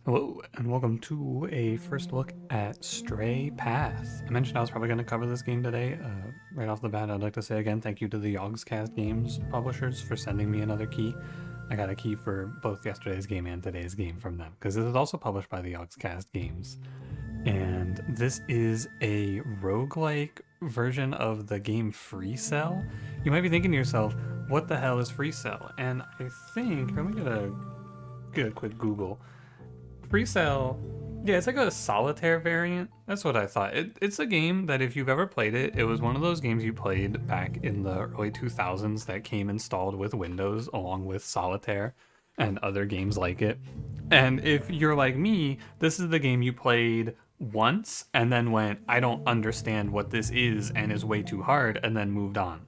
Hello, and welcome to a first look at Stray Path. I mentioned I was probably going to cover this game today. Right off the bat, I'd like to say again thank you to the yogscast games publishers for sending me another key. I got a key for both yesterday's game and today's game from them, because this is also published by the yogscast games. And this is a roguelike version of the game Free Cell. You might be thinking to yourself, what the hell is Free Cell? And I think, let me get a quick Google. Free Cell, yeah, it's like a solitaire variant. That's what I thought. It's a game that if you've ever played it, it was one of those games you played back in the early 2000s that came installed with Windows along with Solitaire and other games like it. And if you're like me, this is the game you played once and then went, I don't understand what this is and is way too hard, and then moved on.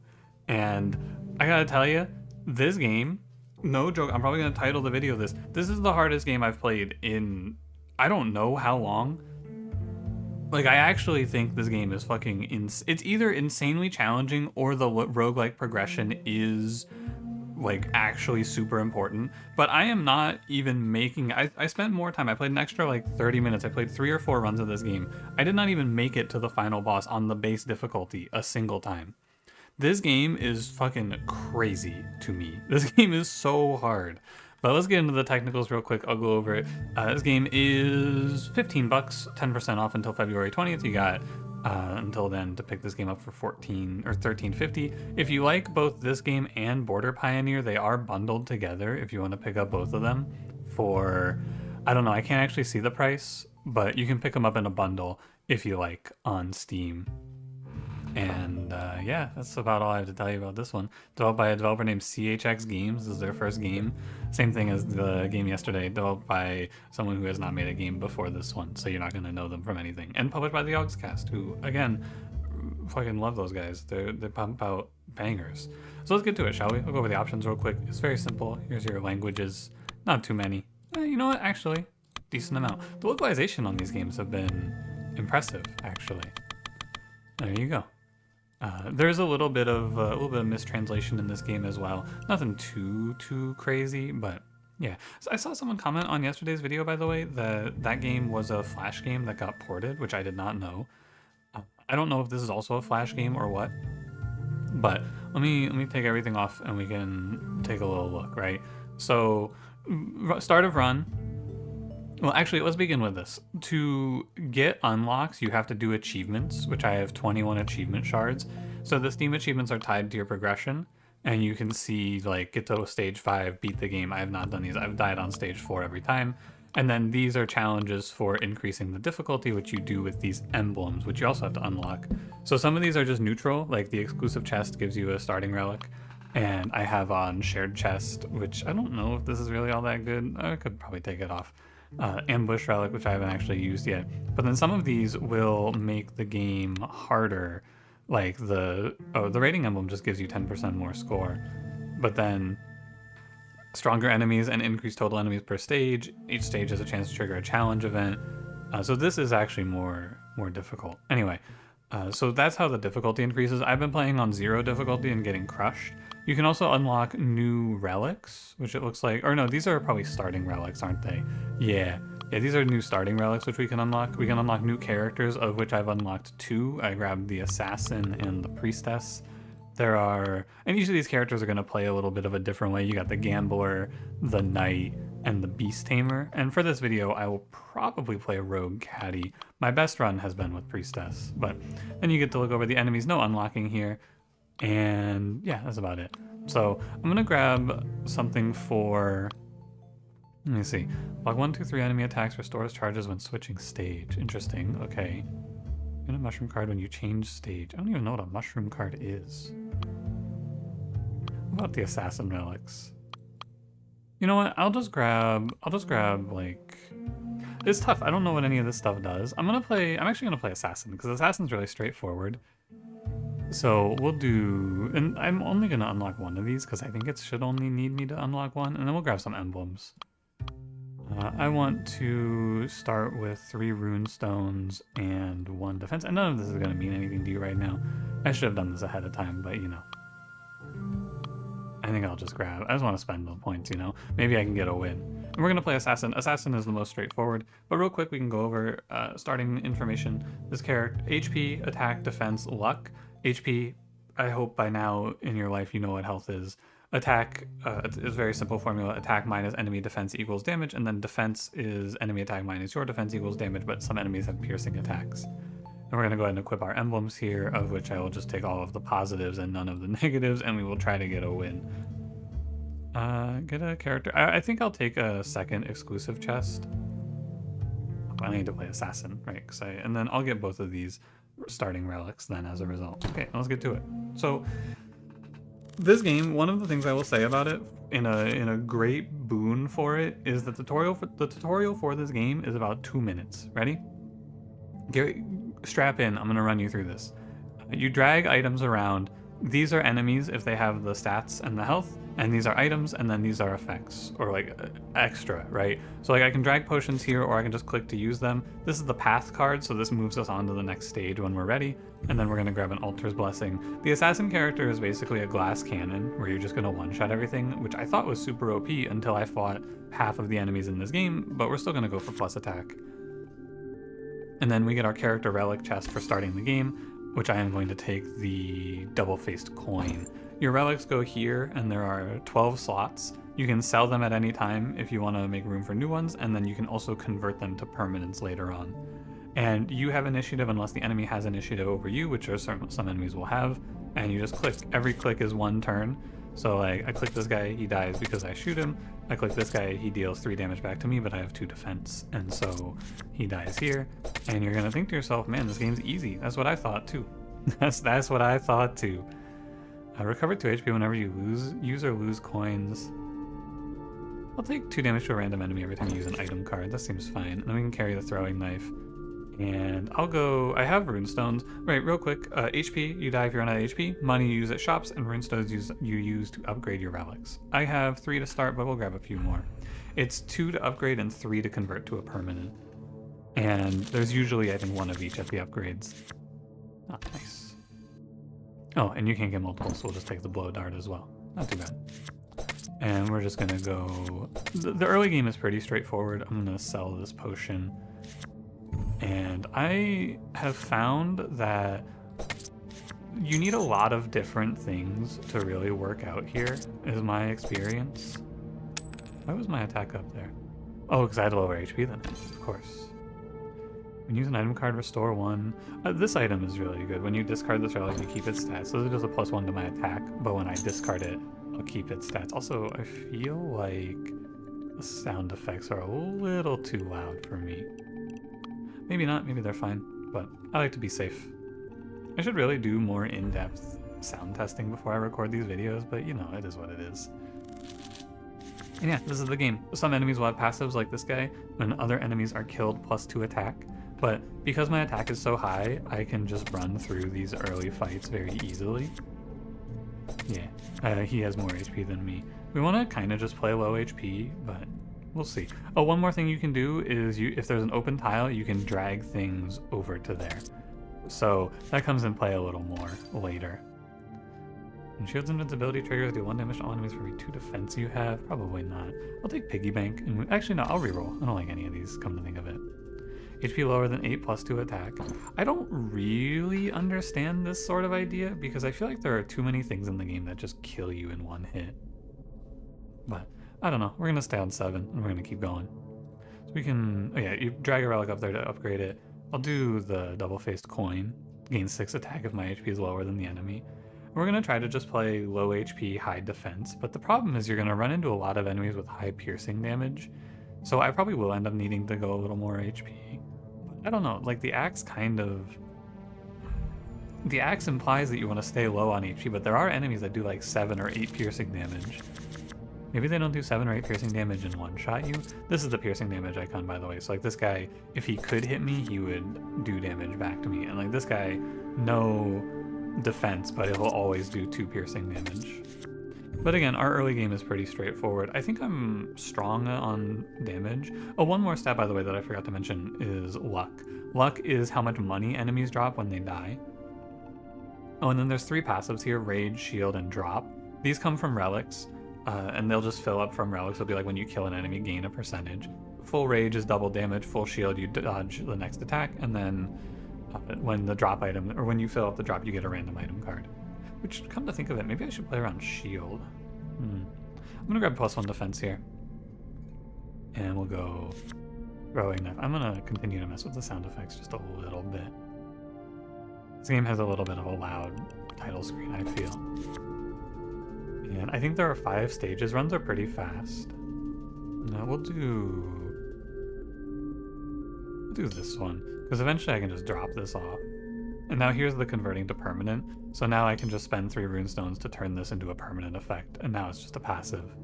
And I gotta tell you, this game, no joke, I'm probably gonna title the video this. This is the hardest game I've played in I don't know how long. Like, I actually think this game is fucking it's either insanely challenging or the roguelike progression is like actually super important. But I am not even making I spent more time. I played an extra like 30 minutes. I played 3 or 4 runs of this game. I did not even make it to the final boss on the base difficulty a single time. This game is fucking crazy to me. This game is so hard. But let's get into the technicals real quick. I'll go over it. This game is 15 bucks, 10% off until February 20th. You got until then to pick this game up for 14 or 13.50. If you like both this game and Border Pioneer, they are bundled together if you want to pick up both of them for, I don't know, I can't actually see the price, but you can pick them up in a bundle if you like on Steam. And yeah, that's about all I have to tell you about this one. Developed by a developer named CHX Games. This is their first game. Same thing as the game yesterday, developed by someone who has not made a game before this one, so you're not going to know them from anything. And published by the yogscast, who, again, fucking love those guys. They pump out bangers. So let's get to it, shall we? I'll go over the options real quick. It's very simple. Here's your languages. Not too many. You know what? Actually, decent amount. The localization on these games have been impressive, actually. There you go. There's a little bit of mistranslation in this game as well. Nothing too crazy, but yeah. So I saw someone comment on yesterday's video, by the way, that game was a Flash game that got ported, which I did not know. I don't know if this is also a Flash game or what, but let me take everything off and we can take a little look, right? So, start of run. Well, actually, let's begin with this. To get unlocks, you have to do achievements, which I have 21 achievement shards. So the Steam achievements are tied to your progression, and you can see, like, get to stage 5, beat the game. I have not done these. I've died on stage 4 every time. And then these are challenges for increasing the difficulty, which you do with these emblems, which you also have to unlock. So some of these are just neutral, like the exclusive chest gives you a starting relic. And I have on shared chest, which I don't know if this is really all that good. I could probably take it off. Ambush relic, which I haven't actually used yet. But then some of these will make the game harder. Like the rating emblem just gives you 10% more score. But then stronger enemies and increased total enemies per stage. Each stage has a chance to trigger a challenge event. So this is actually more difficult. Anyway, so that's how the difficulty increases. I've been playing on 0 difficulty and getting crushed. You can also unlock new relics, which it looks like, or no, these are probably starting relics, aren't they? Yeah, these are new starting relics, which we can unlock. We can unlock new characters, of which I've unlocked 2. I grabbed the assassin and the priestess. And each of these characters are going to play a little bit of a different way. You got the gambler, the knight, and the beast tamer. And for this video, I will probably play a rogue caddy. My best run has been with priestess, but then you get to look over the enemies. No unlocking here. And yeah, that's about it. So I'm gonna grab something for, let me see. Block 1, 2, 3 enemy attacks, restores charges when switching stage. Interesting, okay. Get a mushroom card when you change stage. I don't even know what a mushroom card is. What about the assassin relics? You know what, I'll just grab like, it's tough. I don't know what any of this stuff does. I'm actually gonna play assassin because assassin's really straightforward. So we'll do, and I'm only going to unlock 1 of these because I think it should only need me to unlock 1, and then we'll grab some emblems. I want to start with 3 rune stones and 1 defense, and none of this is going to mean anything to you right now. I should have done this ahead of time, but you know. think I'll just grab, I just want to spend the points, you know? Maybe I can get a win. And we're going to play Assassin. Assassin is the most straightforward, but real quick we can go over starting information. This character, HP, attack, defense, luck. HP, I hope by now in your life you know what health is. Attack is very simple formula. Attack minus enemy defense equals damage, and then defense is enemy attack minus your defense equals damage, but some enemies have piercing attacks. And we're going to go ahead and equip our emblems here, of which I will just take all of the positives and none of the negatives, and we will try to get a win. Get a character. I think I'll take a second exclusive chest. I need to play Assassin, right? And then I'll get both of these starting relics then as a result. Okay, let's get to it. So this game, one of the things I will say about it, in a great boon for it, is that the tutorial for this game is about 2 minutes. Ready? Strap in, I'm gonna run you through this. You drag items around. These are enemies if they have the stats and the health, and these are items, and then these are effects, or like extra, right? So like I can drag potions here, or I can just click to use them. This is the path card, so this moves us on to the next stage when we're ready, and then we're gonna grab an Altar's Blessing. The Assassin character is basically a glass cannon, where you're just gonna one-shot everything, which I thought was super OP until I fought half of the enemies in this game, but we're still gonna go for plus attack. And then we get our character relic chest for starting the game, which I am going to take the double-faced coin. Your relics go here, and there are 12 slots. You can sell them at any time if you want to make room for new ones, and then you can also convert them to permanents later on. And you have initiative unless the enemy has initiative over you, which are some enemies will have, and you just click. Every click is 1 turn. So like I click this guy, he dies because I shoot him. I click this guy, he deals 3 damage back to me, but I have 2 defense, and so he dies here. And you're gonna think to yourself, man, this game's easy. That's what I thought too. That's what I thought too. Recover 2 HP whenever you use or lose coins. I'll take 2 damage to a random enemy every time you use an item card. That seems fine. And then we can carry the throwing knife. And I'll go, I have runestones. Right, real quick, HP, you die if you're on HP. Money you use at shops, and runestones you use to upgrade your relics. I have 3 to start, but we'll grab a few more. It's 2 to upgrade and 3 to convert to a permanent. And there's usually, I think, 1 of each at the upgrades. Oh, nice. Oh, and you can't get multiple, so we'll just take the blow dart as well. Not too bad. And we're just gonna go, the early game is pretty straightforward. I'm gonna sell this potion. And I have found that you need a lot of different things to really work out here, is my experience. Why was my attack up there? Oh, because I had lower HP than it, of course. When you use an item card, restore 1. This item is really good. When you discard this relic, you keep its stats. So it does a +1 to my attack, but when I discard it, I'll keep its stats. Also, I feel like the sound effects are a little too loud for me. Maybe not, maybe they're fine, but I like to be safe. I should really do more in-depth sound testing before I record these videos, but you know, it is what it is. And yeah, this is the game. Some enemies will have passives like this guy, when other enemies are killed +2 attack, but because my attack is so high, I can just run through these early fights very easily. Yeah, he has more HP than me. We want to kind of just play low HP, but we'll see. Oh, one more thing you can do is if there's an open tile, you can drag things over to there. So that comes in play a little more later. And shield's invincibility triggers do 1 damage to all enemies for every 2 defense you have. Probably not. I'll take piggy bank. And actually, no, I'll reroll. I don't like any of these, come to think of it. HP lower than 8 +2 attack. I don't really understand this sort of idea because I feel like there are too many things in the game that just kill you in 1 hit. But I don't know. We're going to stay on 7 and we're going to keep going. So we can, oh yeah, you drag a relic up there to upgrade it. I'll do the double-faced coin. Gain 6 attack if my HP is lower than the enemy. We're going to try to just play low HP, high defense, but the problem is you're going to run into a lot of enemies with high piercing damage. So I probably will end up needing to go a little more HP. But I don't know, like the axe the axe implies that you want to stay low on HP, but there are enemies that do like 7 or 8 piercing damage. Maybe they don't do 7 or 8 piercing damage and one-shot you. This is the piercing damage icon, by the way. So like this guy, if he could hit me, he would do damage back to me. And like this guy, no defense, but it will always do 2 piercing damage. But again, our early game is pretty straightforward. I think I'm strong on damage. Oh, one more stat, by the way, that I forgot to mention is luck. Luck is how much money enemies drop when they die. Oh, and then there's 3 passives here, Rage, Shield, and Drop. These come from relics, and they'll just fill up from relics. It'll be like when you kill an enemy, gain a percentage. Full rage is double damage, full shield, you dodge the next attack, and then when the drop item, or when you fill up the drop, you get a random item card. Which, come to think of it, maybe I should play around shield. I'm gonna grab +1 defense here. And we'll go throwing knife. I'm gonna continue to mess with the sound effects just a little bit. This game has a little bit of a loud title screen, I feel. And I think there are 5 stages. Runs are pretty fast. Now we'll do this one, because eventually I can just drop this off. And now here's the converting to permanent. So now I can just spend 3 runestones to turn this into a permanent effect, and now it's just a passive.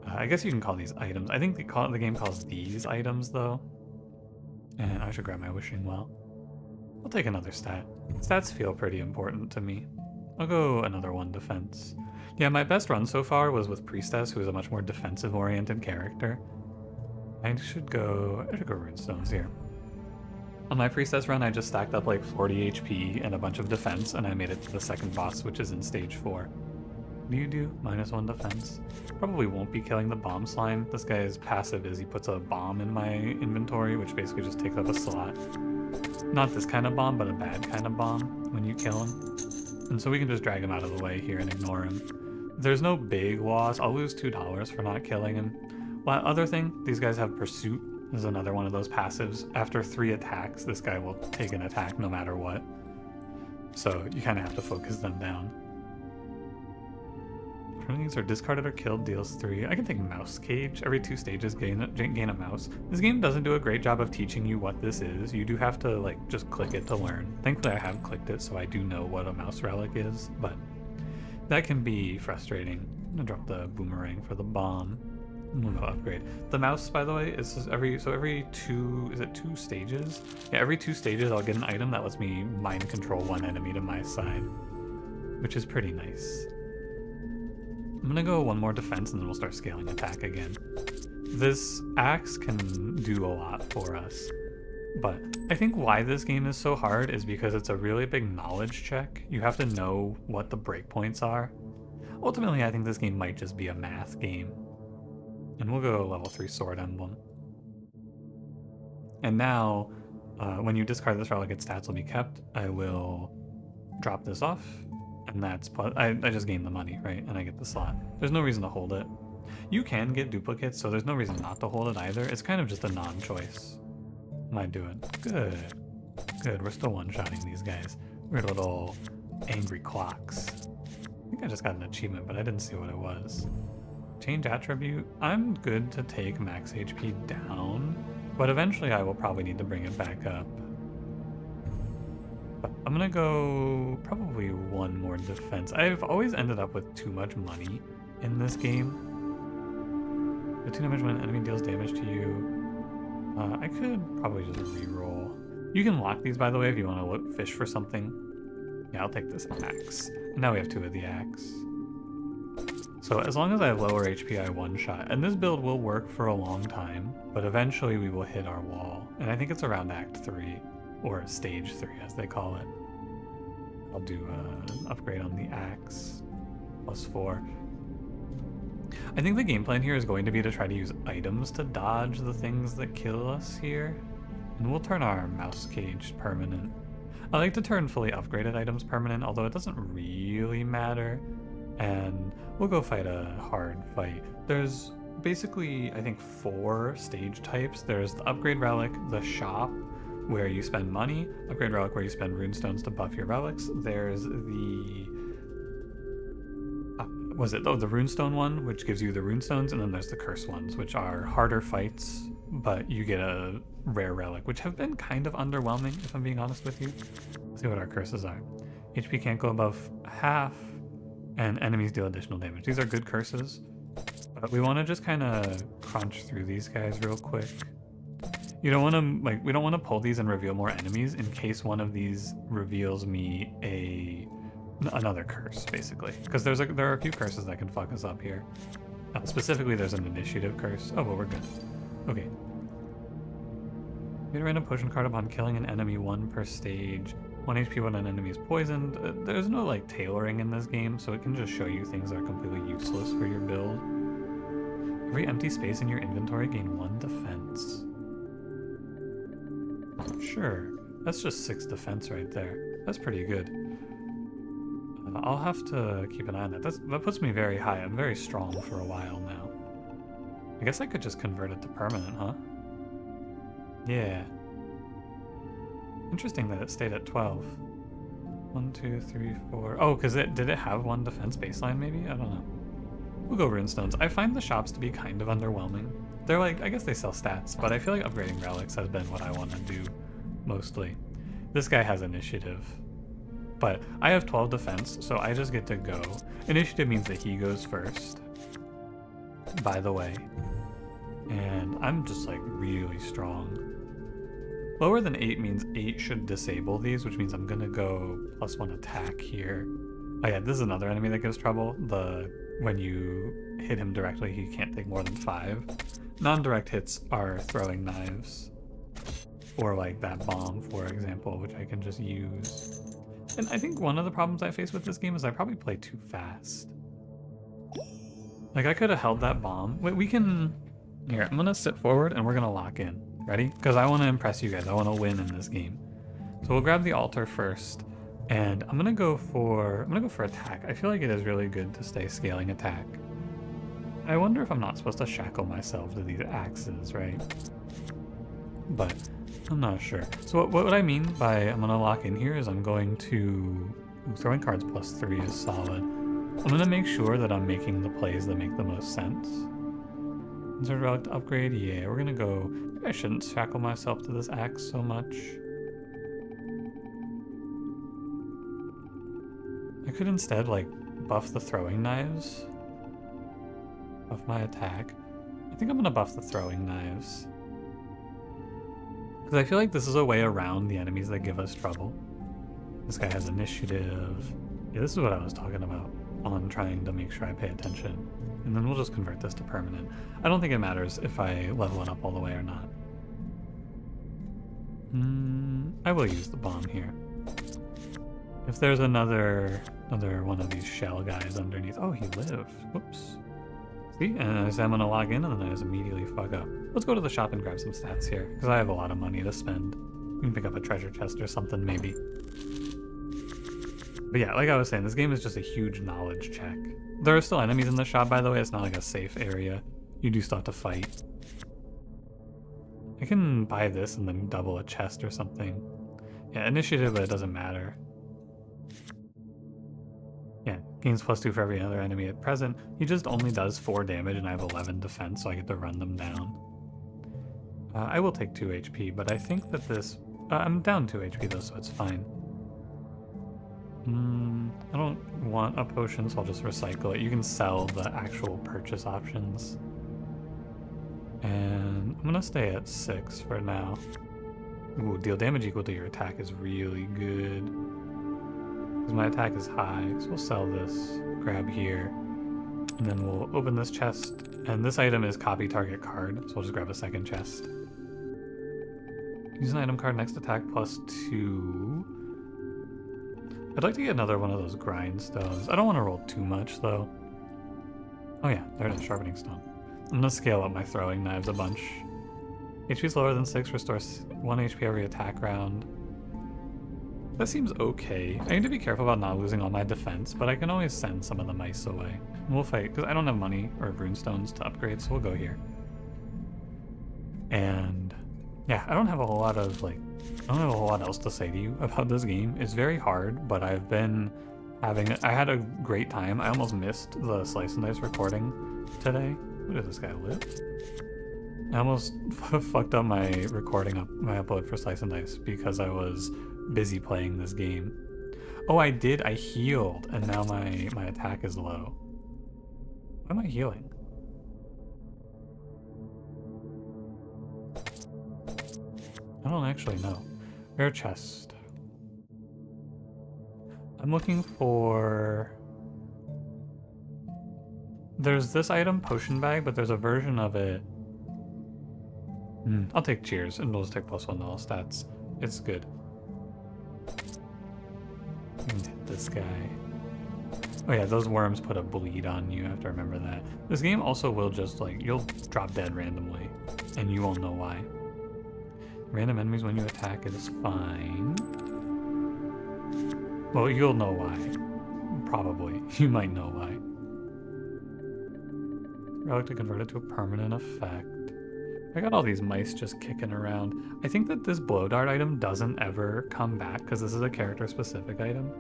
I guess you can call these items. I think the game calls these items, though. And I should grab my wishing well. I'll take another stat. Stats feel pretty important to me. I'll go another 1 defense. Yeah, my best run so far was with Priestess, who is a much more defensive-oriented character. I should go runestones here. On my Priestess run, I just stacked up like 40 HP and a bunch of defense, and I made it to the second boss, which is in stage 4. What do you do? -1 defense. Probably won't be killing the bomb slime. This guy's passive is he puts a bomb in my inventory, which basically just takes up a slot. Not this kind of bomb, but a bad kind of bomb when you kill him. And so we can just drag him out of the way here and ignore him. There's no big loss. I'll lose $2 for not killing him. Well, other thing, these guys have Pursuit. This is another one of those passives. After 3 attacks, this guy will take an attack no matter what. So you kind of have to focus them down. These are discarded or killed, deals 3. I can take Mouse Cage. Every 2 stages gain a mouse. This game doesn't do a great job of teaching you what this is. You do have to like just click it to learn. Thankfully I have clicked it, so I do know what a mouse relic is, but that can be frustrating. I'm gonna drop the boomerang for the bomb. I'm gonna go upgrade. The mouse, by the way, is every 2, is it 2 stages? Yeah, every 2 stages I'll get an item that lets me mind control 1 enemy to my side, which is pretty nice. I'm gonna go 1 more defense and then we'll start scaling attack again. This axe can do a lot for us, but I think why this game is so hard is because it's a really big knowledge check. You have to know what the breakpoints are. Ultimately, I think this game might just be a math game. And we'll go level 3 Sword Emblem. And now, when you discard this relic, its stats will be kept. I will drop this off. And that's plus, I just gain the money, right? And I get the slot. There's no reason to hold it. You can get duplicates, so there's no reason not to hold it either. It's kind of just a non-choice. What am I doing? Good. Good, we're still one-shotting these guys. Weird little angry clocks. I think I just got an achievement, but I didn't see what it was. Change attribute. I'm good to take max HP down, but eventually I will probably need to bring it back up. I'm gonna go probably 1 more defense. I've always ended up with too much money in this game. The 2 damage when enemy deals damage to you. I could probably just re-roll. You can lock these, by the way, if you want to fish for something. Yeah, I'll take this axe. And now we have 2 of the axe. So as long as I have lower HP, I one-shot. And this build will work for a long time, but eventually we will hit our wall. And I think it's around Act 3. Or stage 3, as they call it. I'll do an upgrade on the axe. +4. I think the game plan here is going to be to try to use items to dodge the things that kill us here. And we'll turn our mouse cage permanent. I like to turn fully upgraded items permanent, although it doesn't really matter. And we'll go fight a hard fight. There's basically, I think, 4 stage types. There's the upgrade relic, the shop, where you spend money, upgrade relic where you spend runestones to buff your relics. There's the the runestone one, which gives you the runestones, and then there's the curse ones, which are harder fights, but you get a rare relic, which have been kind of underwhelming, if I'm being honest with you. Let's see what our curses are. HP can't go above half, and enemies deal additional damage. These are good curses, but we want to just kind of crunch through these guys real quick. You don't want to, we don't want to pull these and reveal more enemies in case one of these reveals me another curse, basically. Because there are a few curses that can fuck us up here. Specifically, there's an initiative curse. Oh, but we're good. Okay. Get a random potion card upon killing an enemy 1 per stage. 1 HP when an enemy is poisoned. There's no like tailoring in this game, so it can just show you things that are completely useless for your build. Every empty space in your inventory gain 1 defense. Sure, that's just 6 defense right there. That's pretty good. I'll have to keep an eye on that. That puts me very high. I'm very strong for a while now. I guess I could just convert it to permanent, huh? Yeah. Interesting that it stayed at 12. 1, 2, 3, 4. Oh, because did it have 1 defense baseline maybe? I don't know. We'll go runestones. I find the shops to be kind of underwhelming. They're like, I guess they sell stats, but I feel like upgrading relics has been what I want to do mostly. This guy has initiative. But I have 12 defense, so I just get to go. Initiative means that he goes first, by the way. And I'm just like really strong. Lower than 8 means 8 should disable these, which means I'm gonna go +1 attack here. Oh yeah, this is another enemy that gives trouble. When you hit him directly, he can't take more than 5. Non-direct hits are throwing knives. Or like that bomb, for example, which I can just use. And I think one of the problems I face with this game is I probably play too fast. Like I could have held that bomb. Wait, we can... Here, I'm gonna sit forward and we're gonna lock in. Ready? Because I want to impress you guys. I want to win in this game. So we'll grab the altar first, and I'm gonna go for attack. I feel like it is really good to stay scaling attack. I wonder if I'm not supposed to shackle myself to these axes, right? But I'm not sure. So what I mean by I'm gonna lock in here is I'm going to throwing cards +3 is solid. I'm gonna make sure that I'm making the plays that make the most sense. Insert relic to upgrade. Yeah, we're gonna go. Maybe I shouldn't shackle myself to this axe so much. I could instead like buff the throwing knives. Buff my attack. I think I'm gonna buff the throwing knives. Because I feel like this is a way around the enemies that give us trouble. This guy has initiative. Yeah, this is what I was talking about on trying to make sure I pay attention. And then we'll just convert this to permanent. I don't think it matters if I level it up all the way or not. I will use the bomb here. If there's another one of these shell guys underneath. Oh, he lived. Whoops. See? And I said I'm gonna log in and then I just immediately fuck up. Let's go to the shop and grab some stats here, because I have a lot of money to spend. We can pick up a treasure chest or something maybe. But yeah, like I was saying, this game is just a huge knowledge check. There are still enemies in the shop, by the way. It's not like a safe area. You do still have to fight. I can buy this and then double a chest or something. Yeah, initiative, but it doesn't matter. Yeah, gains +2 for every other enemy at present. He just only does 4 damage and I have 11 defense, so I get to run them down. I will take 2 HP, but I think that this... I'm down 2 HP though, so it's fine. I don't want a potion, so I'll just recycle it. You can sell the actual purchase options. And I'm gonna stay at 6 for now. Ooh, deal damage equal to your attack is really good. Because my attack is high, so we'll sell this, grab here, and then we'll open this chest. And this item is copy target card, so we'll just grab a second chest. Use an item card next attack +2. I'd like to get another one of those grindstones. I don't want to roll too much though. Oh yeah, there it is, sharpening stone. I'm gonna scale up my throwing knives a bunch. HP's lower than 6, restores 1 HP every attack round. That seems okay. I need to be careful about not losing all my defense, but I can always send some of the mice away. We'll fight, because I don't have money or runestones to upgrade, so we'll go here. And yeah, I don't have a whole lot else to say to you about this game. It's very hard, but I had a great time. I almost missed the Slice and Dice recording today. Where does this guy live? I almost fucked up my my upload for Slice and Dice because I was busy playing this game. Oh, I healed, and now my attack is low. Why am I healing? I don't actually know. Rare chest. I'm looking for... There's this item, potion bag, but there's a version of it. I'll take cheers, and we'll just take +1 to all stats. It's good. this guy. Oh yeah, those worms put a bleed on you. I have to remember that. This game also will just, like, you'll drop dead randomly, and you won't know why. Random enemies when you attack is fine. Well, you'll know why. Probably. You might know why. Relic to convert it to a permanent effect. I got all these mice just kicking around. I think that this blow dart item doesn't ever come back because this is a character-specific item.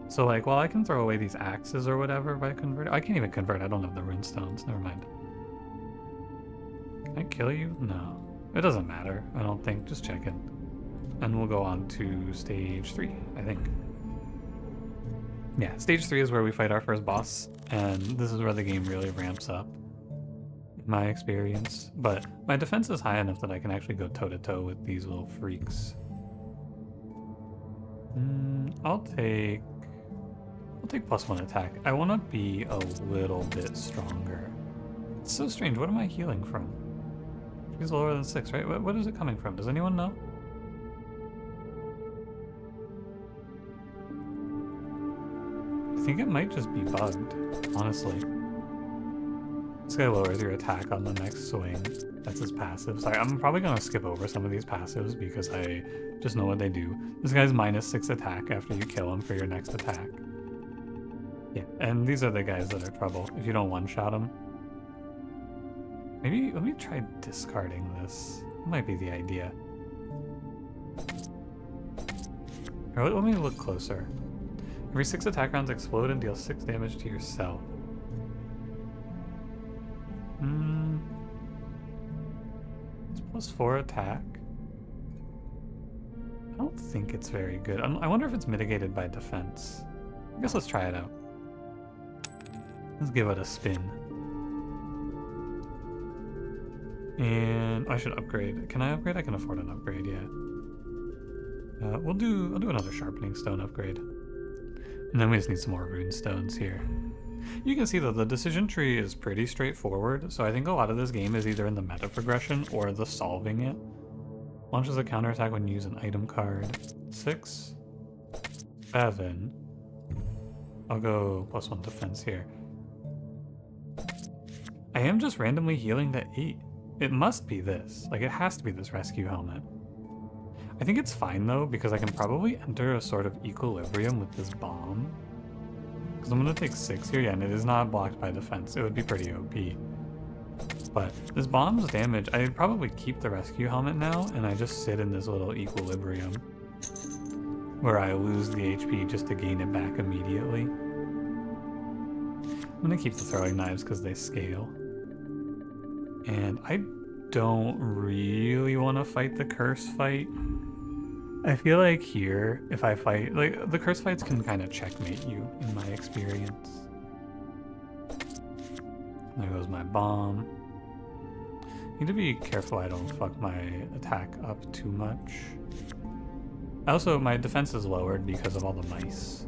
So, like, while I can throw away these axes or whatever by converting... I can't even convert. I don't have the rune stones. Never mind. Can I kill you? No. It doesn't matter, I don't think. Just checking. And we'll go on to stage 3, I think. Yeah, stage 3 is where we fight our first boss, and this is where the game really ramps up, in my experience. But my defense is high enough that I can actually go toe-to-toe with these little freaks. I'll take +1 attack. I want to be a little bit stronger. It's so strange. What am I healing from? He's lower than 6, right? What is it coming from? Does anyone know? I think it might just be bugged, honestly. This guy lowers your attack on the next swing. That's his passive. Sorry, I'm probably going to skip over some of these passives because I just know what they do. This guy's -6 attack after you kill him for your next attack. Yeah, and these are the guys that are trouble if you don't one-shot them. Maybe, let me try discarding this. That might be the idea. Or let me look closer. Every 6 attack rounds explode and deal 6 damage to yourself. It's +4 attack. I don't think it's very good. I wonder if it's mitigated by defense. I guess let's try it out. Let's give it a spin. And I should upgrade. Can I upgrade? I can afford an upgrade, yeah. I'll do another sharpening stone upgrade. And then we just need some more rune stones here. You can see that the decision tree is pretty straightforward, so I think a lot of this game is either in the meta progression or the solving it. Launches a counterattack when you use an item card. 6, 7. I'll go +1 defense here. I am just randomly healing to 8. It must be this. Like, it has to be this rescue helmet. I think it's fine, though, because I can probably enter a sort of equilibrium with this bomb. Because I'm going to take 6 here, yeah, and it is not blocked by defense. It would be pretty OP. But this bomb's damage, I'd probably keep the rescue helmet now, and I just sit in this little equilibrium where I lose the HP just to gain it back immediately. I'm going to keep the throwing knives because they scale. And I don't really want to fight the curse fight. I feel like here, if I fight, like, the curse fights can kind of checkmate you, in my experience. There goes my bomb. Need to be careful I don't fuck my attack up too much. Also, my defense is lowered because of all the mice.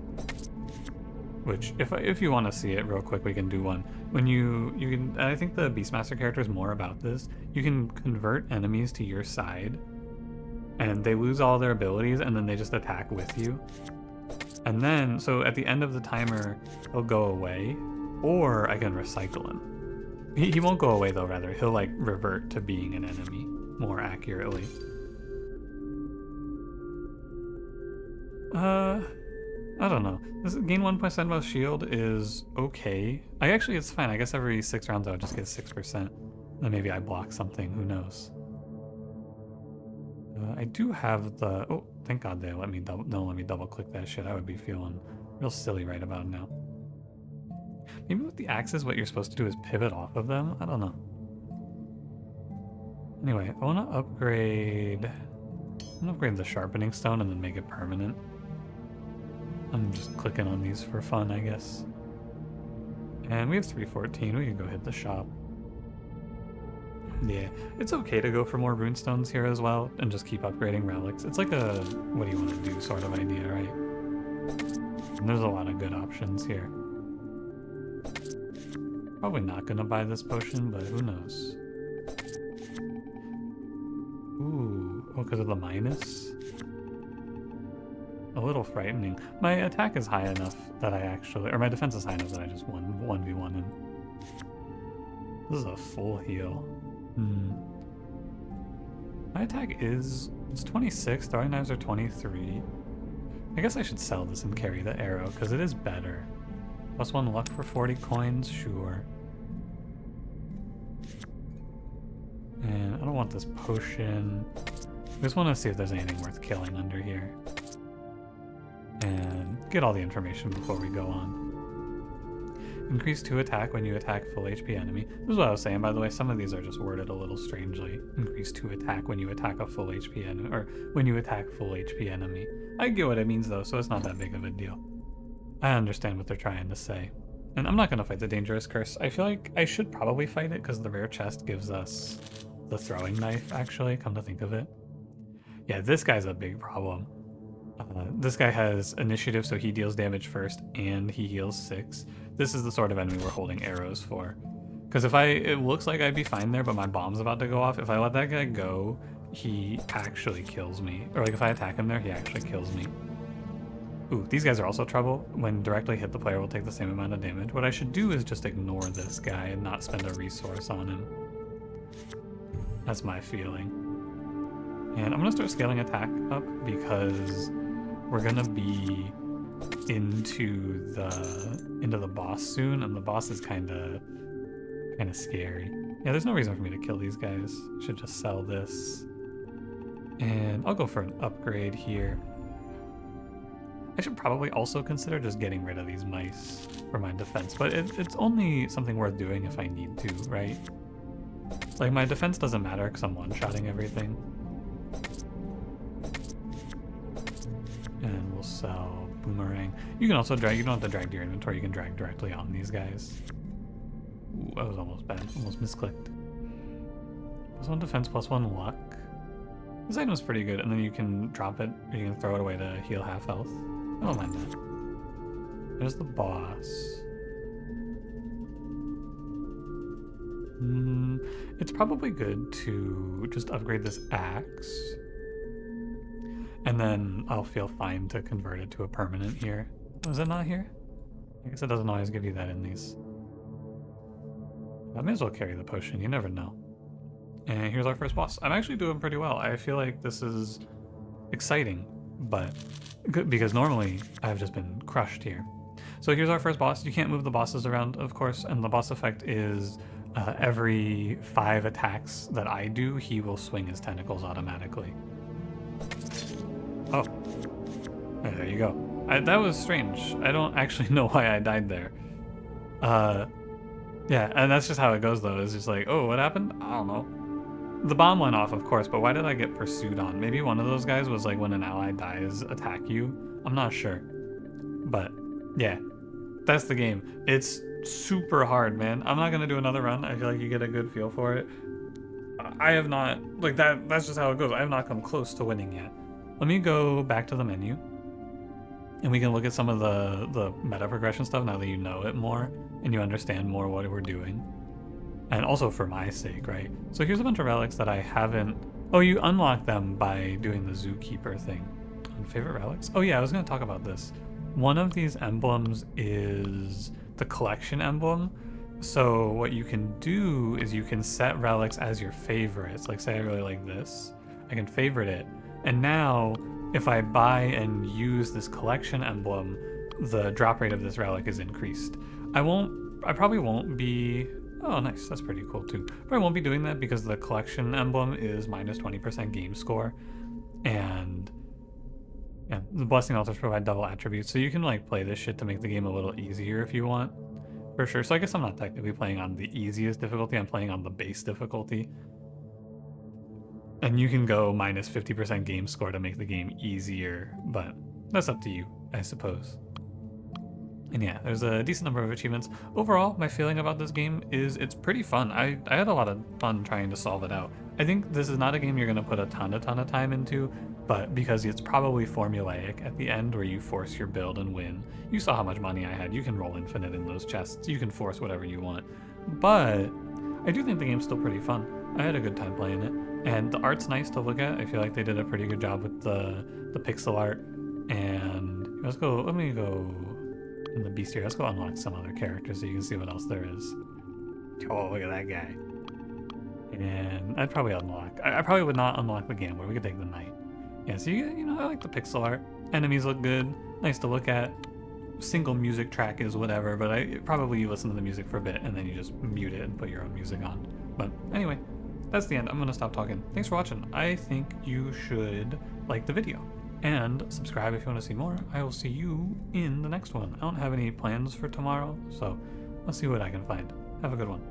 Which, if you want to see it real quick, we can do one. When you can, I think the Beastmaster character is more about this. You can convert enemies to your side, and they lose all their abilities, and then they just attack with you. And then, so at the end of the timer, he'll go away, or I can recycle him. He won't go away though, rather. He'll, like, revert to being an enemy, more accurately. I don't know. This gain 1% most shield is okay. It's fine. I guess every 6 rounds I would just get 6%. Then maybe I block something, who knows. I do have the... Oh, thank God they don't let me double click that shit. I would be feeling real silly right about now. Maybe with the axes what you're supposed to do is pivot off of them? I don't know. Anyway, I want to upgrade... I'm going to upgrade the sharpening stone and then make it permanent. I'm just clicking on these for fun, I guess. And we have 314. We can go hit the shop. Yeah, it's okay to go for more runestones here as well and just keep upgrading relics. It's like a what do you want to do sort of idea, right? And there's a lot of good options here. Probably not going to buy this potion, but who knows? Ooh, oh, because of the minus? a little frightening. My attack is high enough that I actually, or my defense is high enough that I just won 1v1 him. This is a full heal. My attack is, it's 26, throwing knives are 23. I guess I should sell this and carry the arrow, because it is better. +1 luck for 40 coins, sure. And I don't want this potion. I just want to see if there's anything worth killing under here. And get all the information before we go on. Increase 2 attack when you attack full HP enemy. This is what I was saying, by the way. Some of these are just worded a little strangely. Increase 2 attack when you attack a full HP enemy, or when you attack full HP enemy. I get what it means though, so it's not that big of a deal. I understand what they're trying to say. And I'm not going to fight the dangerous curse. I feel like I should probably fight it because the rare chest gives us the throwing knife, actually, come to think of it. Yeah, this guy's a big problem. This guy has initiative, so he deals damage first, and he heals 6. This is the sort of enemy we're holding arrows for. Because it looks like I'd be fine there, but my bomb's about to go off. If I let that guy go, he actually kills me. Or like if I attack him there, he actually kills me. Ooh, these guys are also trouble. When directly hit, the player will take the same amount of damage. What I should do is just ignore this guy and not spend a resource on him. That's my feeling. And I'm gonna start scaling attack up because we're gonna be into the boss soon, and the boss is kind of scary. Yeah, there's no reason for me to kill these guys. I should just sell this, and I'll go for an upgrade here. I should probably also consider just getting rid of these mice for my defense, but it's only something worth doing if I need to, right? Like, my defense doesn't matter because I'm one-shotting everything. And we'll sell boomerang. You can also drag, you don't have to drag to your inventory, you can drag directly on these guys. Ooh, that was almost bad, almost misclicked. +1 defense, +1 luck. This item's pretty good, and then you can drop it, or you can throw it away to heal half health. I don't mind that. There's the boss. It's probably good to just upgrade this axe. And then I'll feel fine to convert it to a permanent here. Oh, is it not here? I guess it doesn't always give you that in these. I may as well carry the potion, you never know. And here's our first boss. I'm actually doing pretty well. I feel like this is exciting, but good, because normally I've just been crushed here. So here's our first boss. You can't move the bosses around, of course, and the boss effect is every 5 attacks that I do, he will swing his tentacles automatically. Oh, there you go. That was strange. I don't actually know why I died there. Yeah, and that's just how it goes though. It's just like, oh, what happened? I don't know. The bomb went off, of course, but why did I get pursued on? Maybe one of those guys was like when an ally dies, attack you. I'm not sure. But yeah, that's the game. It's super hard, man. I'm not gonna do another run. I feel like you get a good feel for it. I have not, like that's just how it goes. I have not come close to winning yet. Let me go back to the menu and we can look at some of the meta progression stuff now that you know it more and you understand more what we're doing. And also for my sake, right? So here's a bunch of relics that I haven't... Oh, you unlock them by doing the zookeeper thing. Favorite relics? Oh yeah, I was gonna talk about this. One of these emblems is the collection emblem. So what you can do is you can set relics as your favorites. Like say I really like this, I can favorite it. And now if I buy and use this collection emblem, the drop rate of this relic is increased. I probably won't be... Oh, nice. That's pretty cool too. But I won't be doing that because the collection emblem is minus 20% game score. And yeah, the blessing altars provide double attributes. So you can like play this shit to make the game a little easier if you want. For sure. So I guess I'm not technically playing on the easiest difficulty. I'm playing on the base difficulty. And you can go minus 50% game score to make the game easier. But that's up to you, I suppose. And yeah, there's a decent number of achievements. Overall, my feeling about this game is it's pretty fun. I had a lot of fun trying to solve it out. I think this is not a game you're going to put a ton of time into, but because it's probably formulaic at the end where you force your build and win. You saw how much money I had. You can roll infinite in those chests. You can force whatever you want. But I do think the game's still pretty fun. I had a good time playing it. And the art's nice to look at. I feel like they did a pretty good job with the pixel art. And let me go in the bestiary. Let's go unlock some other characters so you can see what else there is. Oh, look at that guy. And I'd probably unlock. I probably would not unlock the gambler. We could take the knight. Yeah, so you know, I like the pixel art. Enemies look good. Nice to look at. Single music track is whatever, but probably you listen to the music for a bit and then you just mute it and put your own music on. But anyway, that's the end. I'm gonna stop talking. Thanks for watching. I think you should like the video and subscribe if you want to see more. I will see you in the next one. I don't have any plans for tomorrow, so let's see what I can find. Have a good one.